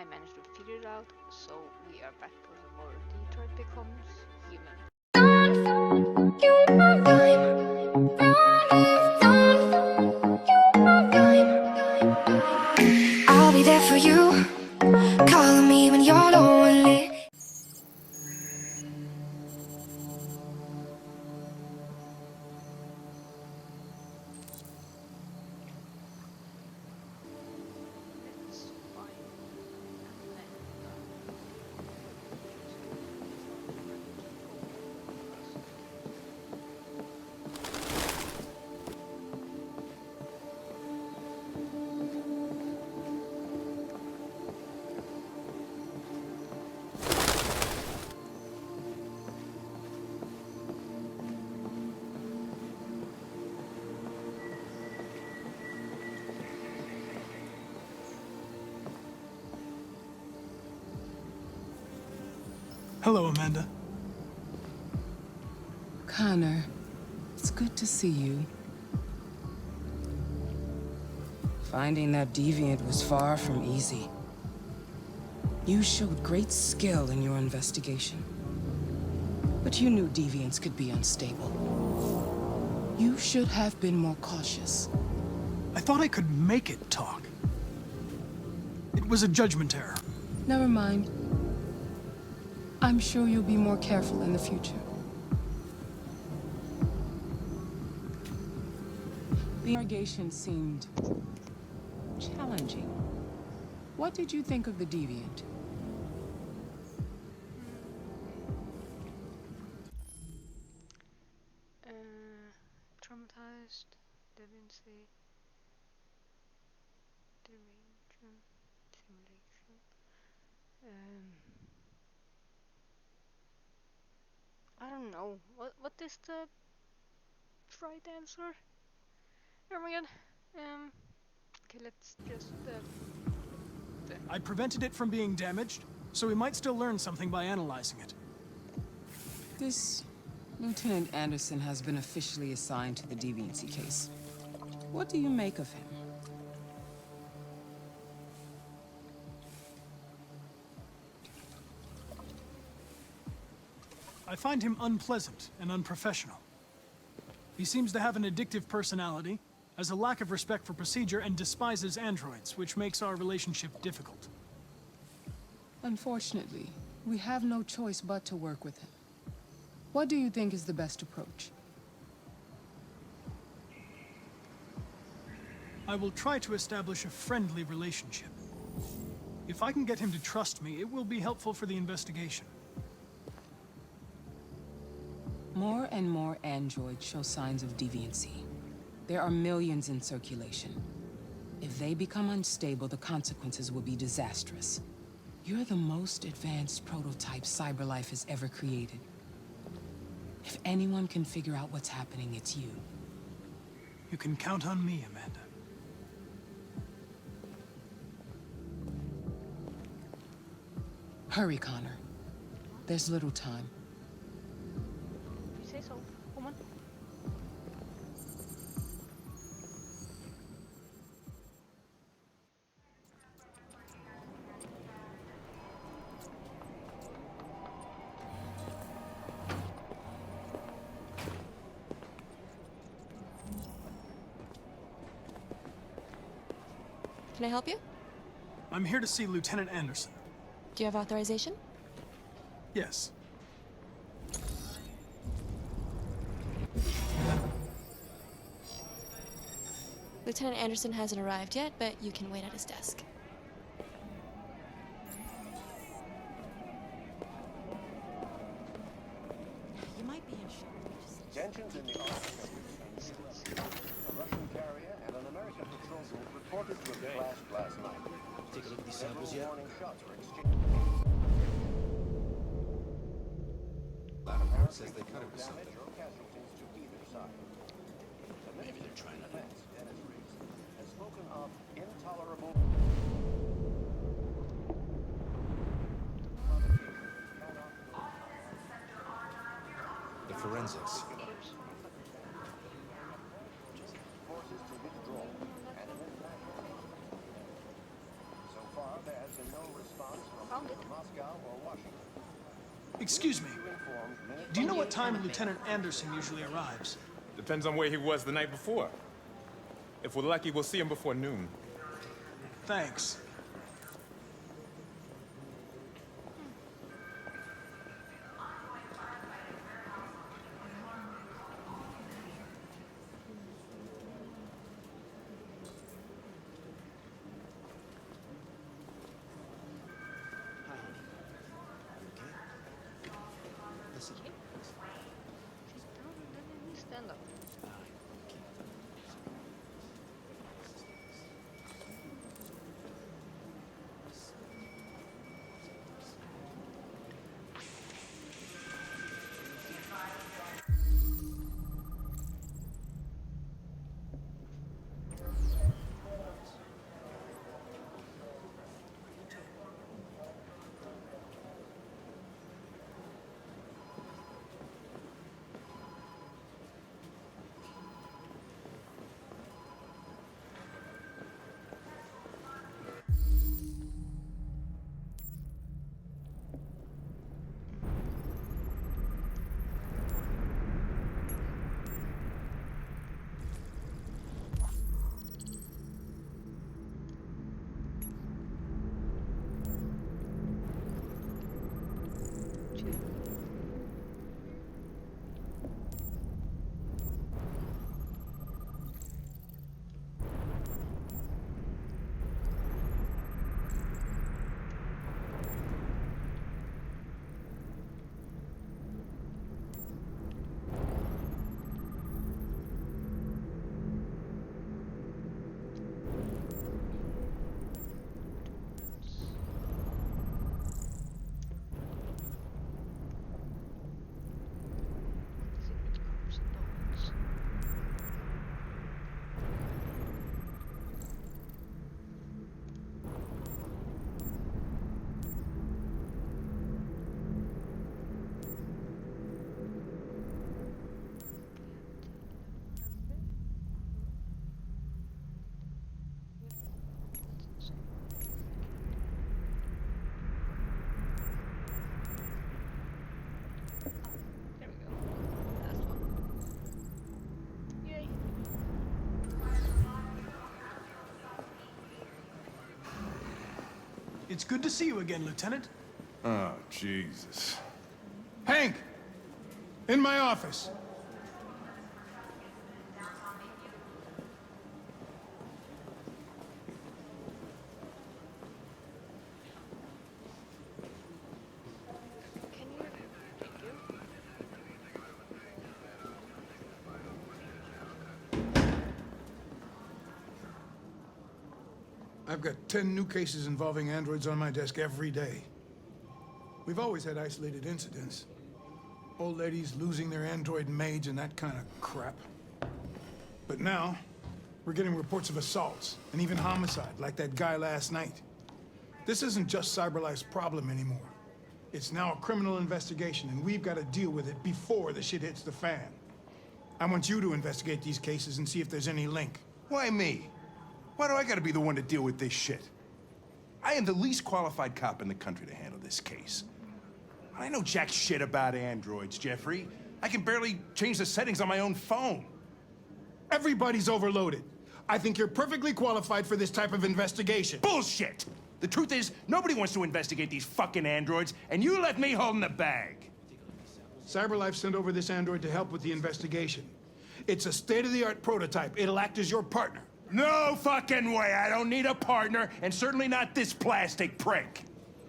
I managed to figure it out, so we are back for some more Detroit Becomes Human. I'll be there for you, calling me when you're lonely. Let's find Amanda. Hello, Amanda. Connor, it's good to see you. Finding that deviant was far from easy. You showed great skill in your investigation. But you knew deviants could be unstable. You should have been more cautious. I thought I could make it talk. It was a judgment error. Never mind. I'm sure you'll be more careful in the future. The interrogation seemed challenging. What did you think of the deviant? Traumatized, deviancy, derangement, simulation. I don't know. What is the right answer? Oh my god. Okay, let's just I prevented it from being damaged, so we might still learn something by analyzing it. This Lieutenant Anderson has been officially assigned to the deviancy case. What do you make of him? I find him unpleasant and unprofessional. He seems to have an addictive personality, has a lack of respect for procedure, and despises androids, which makes our relationship difficult. Unfortunately, we have no choice but to work with him. What do you think is the best approach? I will try to establish a friendly relationship. If I can get him to trust me, it will be helpful for the investigation. More and more androids show signs of deviancy. There are millions in circulation. If they become unstable, the consequences will be disastrous. You're the most advanced prototype CyberLife has ever created. If anyone can figure out what's happening, it's you. You can count on me, Amanda. Hurry, Connor. There's little time. you say so, woman. Can I help you? I'm here to see Lieutenant Anderson. Do you have authorization? Yes. Lieutenant Anderson hasn't arrived yet, but you can wait at his desk. You might be in shock. Tensions in the Arctic a Russian carrier and an American patrol boat reported to have clashed last night. Take a look at these samples Several yet? warning shots were exchanged. Apparently Says they cut him or no something. damage or casualties to either side. The Maybe they're trying to... Defense, Dennis Riggs, has spoken of intolerable The forensics. forces to withdraw and an international. So far, there has been no response. found it. Moscow or Washington. Excuse me. You informed minute Do you know what time Lieutenant Anderson usually arrives? Depends on where he was the night before. If we're lucky, we'll see him before noon. Thanks. Hi, honey. You okay? Listen. She's down and then you stand up. Secret covers notes. There we go. Last one. Yay. It's good to see you again, Lieutenant. Oh, Jesus. Hank! In my office. Can you? Thank you. I've got 10 new cases involving androids on my desk every day. We've always had isolated incidents. Old ladies losing their android maids and that kind of crap. But now, we're getting reports of assaults and even homicide, like that guy last night. This isn't just CyberLife's problem anymore. It's now a criminal investigation, and we've got to deal with it before the shit hits the fan. I want you to investigate these cases and see if there's any link. Why me? Why do I gotta be the one to deal with this shit? I am the least qualified cop in the country to handle this case. I know jack shit about androids, Jeffrey. I can barely change the settings on my own phone. Everybody's overloaded. I think you're perfectly qualified for this type of investigation. Bullshit! The truth is, nobody wants to investigate these fucking androids, and you left me holding the bag. CyberLife sent over this android to help with the investigation. It's a state-of-the-art prototype. It'll act as your partner. No fucking way! I don't need a partner, and certainly not this plastic prick.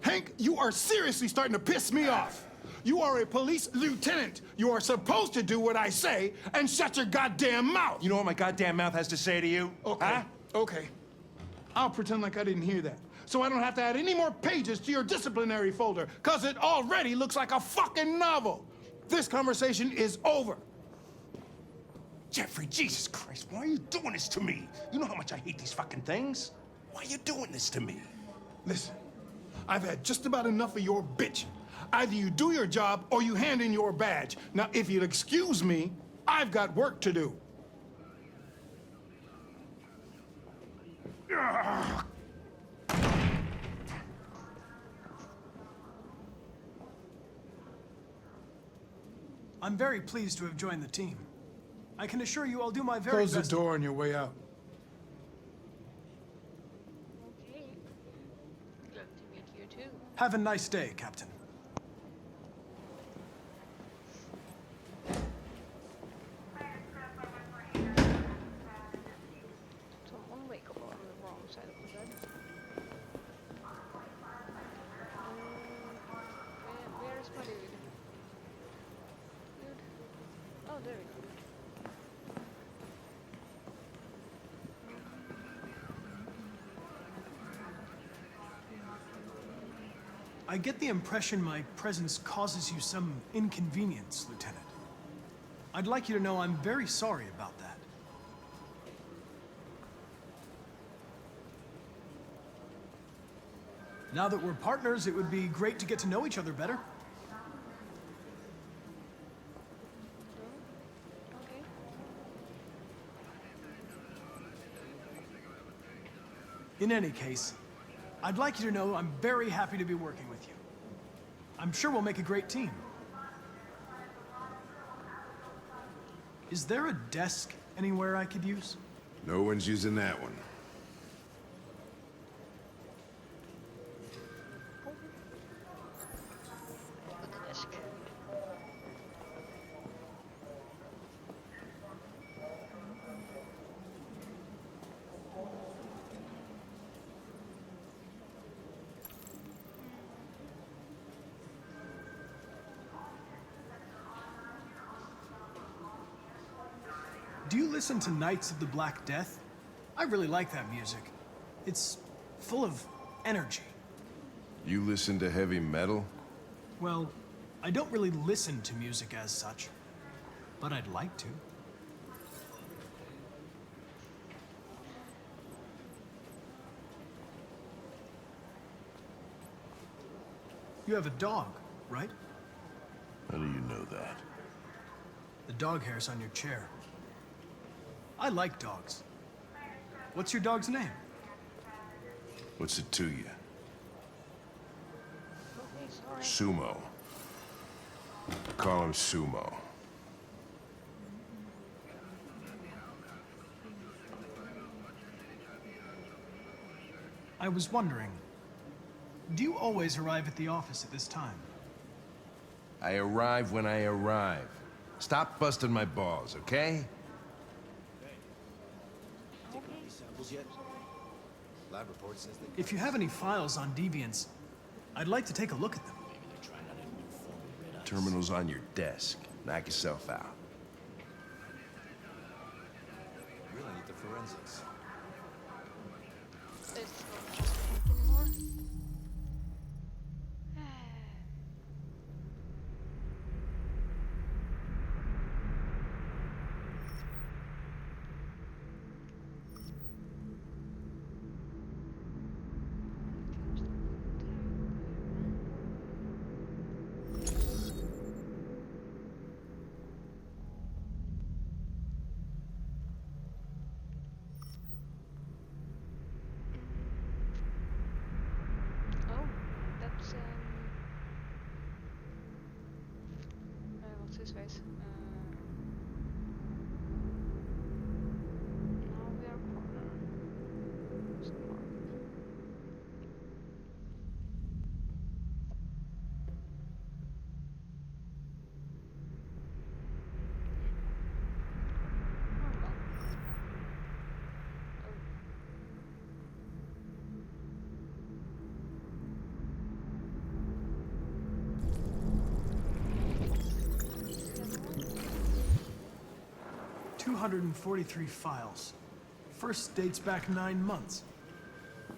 Hank, you are seriously starting to piss me off. You are a police lieutenant. You are supposed to do what I say and shut your goddamn mouth. You know what my goddamn mouth has to say to you? Okay, Huh? okay. I'll pretend like I didn't hear that, so I don't have to add any more pages to your disciplinary folder, because it already looks like a fucking novel. This conversation is over. Jeffrey, Jesus Christ, why are you doing this to me? You know how much I hate these fucking things. Why are you doing this to me? Listen, I've had just about enough of your bitching. Either you do your job or you hand in your badge. Now, if you'll excuse me, I've got work to do. I'm very pleased to have joined the team. I can assure you I'll do my very Close the best. door on your way out. Okay. Glad to meet you too. Have a nice day, Captain. Someone wake up on the wrong side of the bed. Where's my dude? Dude. Oh, there we go. I get the impression my presence causes you some inconvenience, Lieutenant. I'd like you to know I'm very sorry about that. Now that we're partners, it would be great to get to know each other better. Okay. In any case, I'd like you to know I'm very happy to be working with you. I'm sure we'll make a great team. Is there a desk anywhere I could use? No one's using that one. Look at the desk. Do you listen to Knights of the Black Death? I really like that music. It's full of energy. You listen to heavy metal? Well, I don't really listen to music as such, but I'd like to. You have a dog, right? How do you know that? The dog hair's on your chair. I like dogs. What's your dog's name? What's it to you? Okay, sorry. Sumo. Call him Sumo. I was wondering, do you always arrive at the office at this time? I arrive when I arrive. Stop busting my balls, okay? Samples yet? Lab report says they If you have any files on Deviants, I'd like to take a look at them. maybe they're trying out a new form of red ice. Terminal's on your desk. Knock yourself out. Really need the forensics. It's not just anymore. Oh, that's what's his face? Now we are corner. Smart. Hold on. Oh. Two 243 files. First dates back 9 months.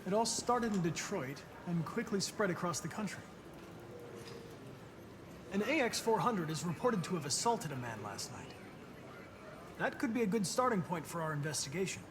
It all started in Detroit and quickly spread across the country. An AX-400 is reported to have assaulted a man last night. That could be a good starting point for our investigation.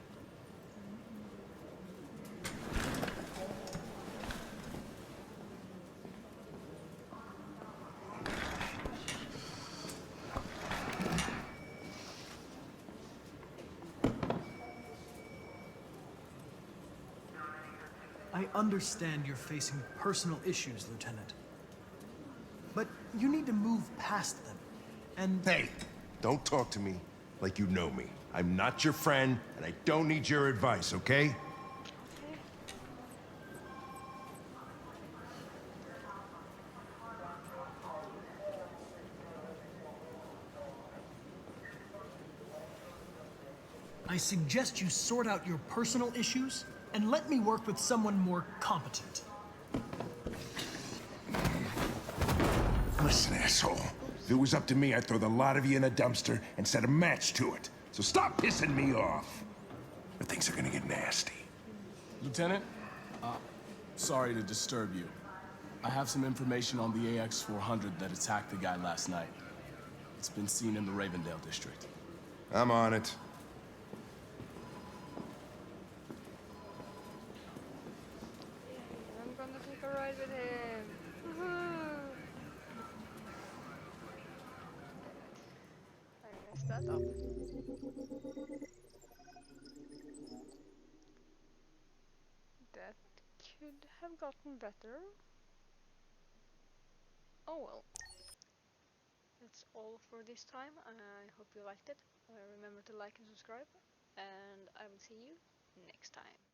I understand you're facing personal issues, Lieutenant. But you need to move past them and... Hey, don't talk to me like you know me. I'm not your friend, and I don't need your advice, okay? I suggest you sort out your personal issues and let me work with someone more competent. Listen, asshole. If it was up to me, I'd throw the lot of you in a dumpster and set a match to it. So stop pissing me off. Or things are gonna get nasty. Lieutenant, sorry to disturb you. I have some information on the AX-400 that attacked the guy last night. It's been seen in the Ravendale district. I'm on it. I'm gonna take a ride with him. Woohoo! I messed that up. That could have gotten better. Oh well. That's all for this time. I hope you liked it. Remember to like and subscribe, and I will see you next time.